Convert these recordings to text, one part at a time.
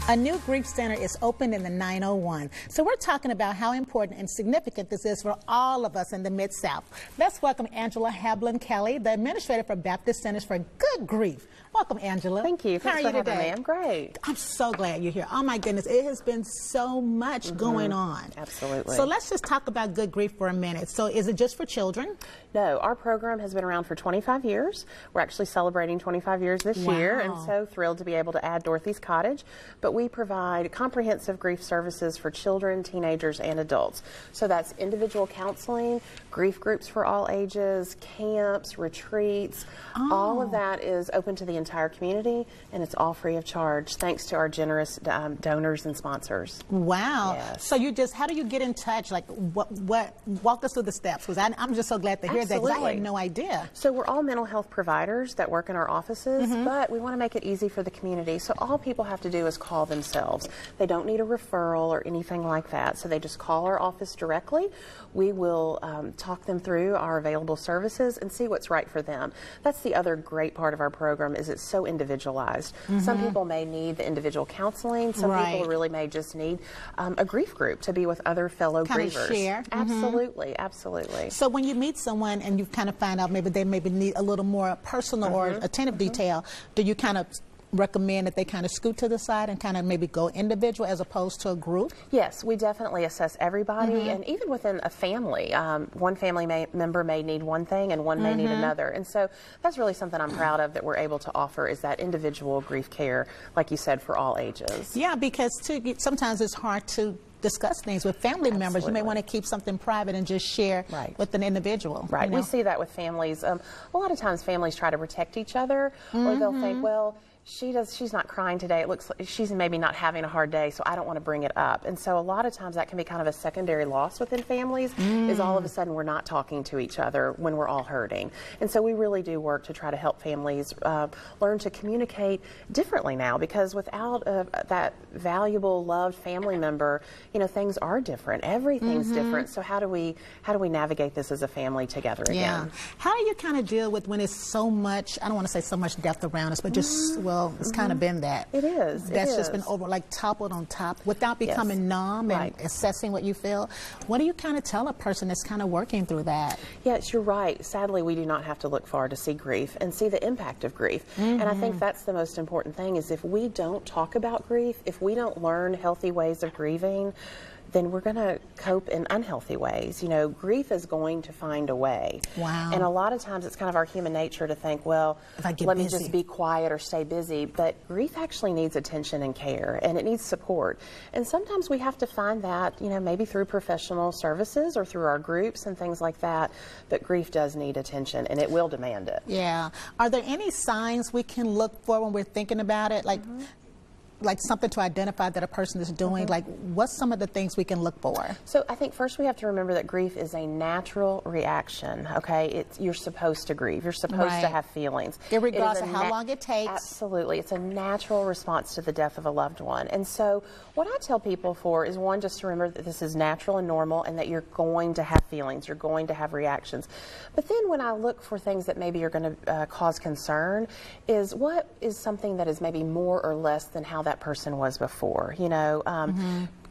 A new grief center is open in the 901. So we're talking about how important and significant this is for all of us in the Mid-South. Let's welcome Angela Hamblen-Kelly, the administrator for Baptist Centers for Good Grief. Welcome, Angela. Thank you. How are you today? I'm great. I'm so glad you're here. Oh my goodness, it has been so much going on. Absolutely. So let's just talk about good grief for a minute. So is it just for children? No, our program has been around for 25 years. We're actually celebrating 25 years this year, and so thrilled to be able to add Dorothy's Cottage. But we provide comprehensive grief services for children, teenagers, and adults. So that's individual counseling, grief groups for all ages, camps, retreats. All of that is open to the entire community, and it's all free of charge, thanks to our generous donors and sponsors. Wow. Yes. So you just, how do you get in touch? Like, walk us through the steps, because I'm just so glad to hear that, because I had no idea. So we're all mental health providers that work in our offices, but we want to make it easy for the community. So all people have to do is call themselves. They don't need a referral or anything like that. So they just call our office directly. We will talk them through our available services and see what's right for them. That's the other great part of our program, is it's so individualized. Some people may need the individual counseling. Some people really may just need a grief group to be with other fellow grievers. Share. Absolutely, absolutely. So when you meet someone and you kind of find out maybe they need a little more personal or attentive detail, do you kind of recommend that they kind of scoot to the side and kind of maybe go individual as opposed to a group? Yes, we definitely assess everybody, and even within a family, one family member may need one thing and one may need another, and so that's really something I'm proud of that we're able to offer, is that individual grief care, like you said, for all ages. Yeah, because sometimes it's hard to discuss things with family members. You may want to keep something private and just share with an indivial. Right. You know? We see that with families. A lot of times families try to protect each other, or they'll think, well, she's not crying today. It looks like she's maybe not having a hard day, so I don't want to bring it up. And so a lot of times that can be kind of a secondary loss within families, is all of a sudden we're not talking to each other when we're all hurting. And so we really do work to try to help families learn to communicate differently now, because without that valuable, loved family member, you know, things are different. Everything's different. So how do we navigate this as a family together again? Yeah. How do you kind of deal with when it's so much, I don't want to say so much death around us, but just, well, it's kind of been that. It is. That's just been toppled on top without becoming numb and assessing what you feel. What do you kind of tell a person that's kind of working through that? Yes, you're right. Sadly, we do not have to look far to see grief and see the impact of grief. And I think that's the most important thing, is if we don't talk about grief, if we don't learn healthy ways of grieving, then we're going to cope in unhealthy ways. You know, grief is going to find a way. Wow. And a lot of times it's kind of our human nature to think, well, let me just be quiet or stay busy. But grief actually needs attention and care, and it needs support. And sometimes we have to find that, you know, maybe through professional services or through our groups and things like that. But grief does need attention, and it will demand it. Yeah. Are there any signs we can look for when we're thinking about it? Like something to identify that a person is doing? Like, what's some of the things we can look for? So I think first we have to remember that grief is a natural reaction, okay? You're supposed to grieve. You're supposed to have feelings. Regardless of how long it takes. Absolutely. It's a natural response to the death of a loved one. And so what I tell people is, one, just to remember that this is natural and normal, and that you're going to have feelings. You're going to have reactions. But then when I look for things that maybe are going to cause concern, is what is something that is maybe more or less than how that person was before, you know.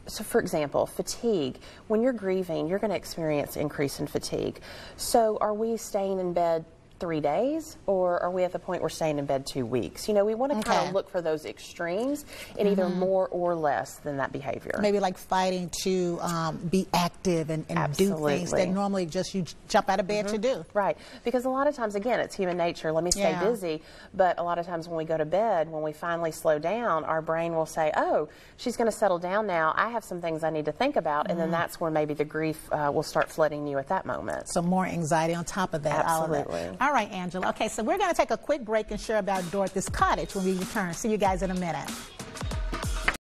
So for example, fatigue. When you're grieving, you're going to experience increase in fatigue. So are we staying in bed 3 days, or are we at the point we're staying in bed 2 weeks? You know, we want to kind of look for those extremes in either more or less than that behavior. Maybe like fighting to be active and do things that normally just you jump out of bed to do. Right, because a lot of times, again, it's human nature. Let me stay busy, but a lot of times when we go to bed, when we finally slow down, our brain will say, oh, she's going to settle down now. I have some things I need to think about, and then that's where maybe the grief will start flooding you at that moment. So more anxiety on top of that. Absolutely. All right, Angela. Okay, so we're going to take a quick break and share about Dorothy's Cottage when we return. See you guys in a minute.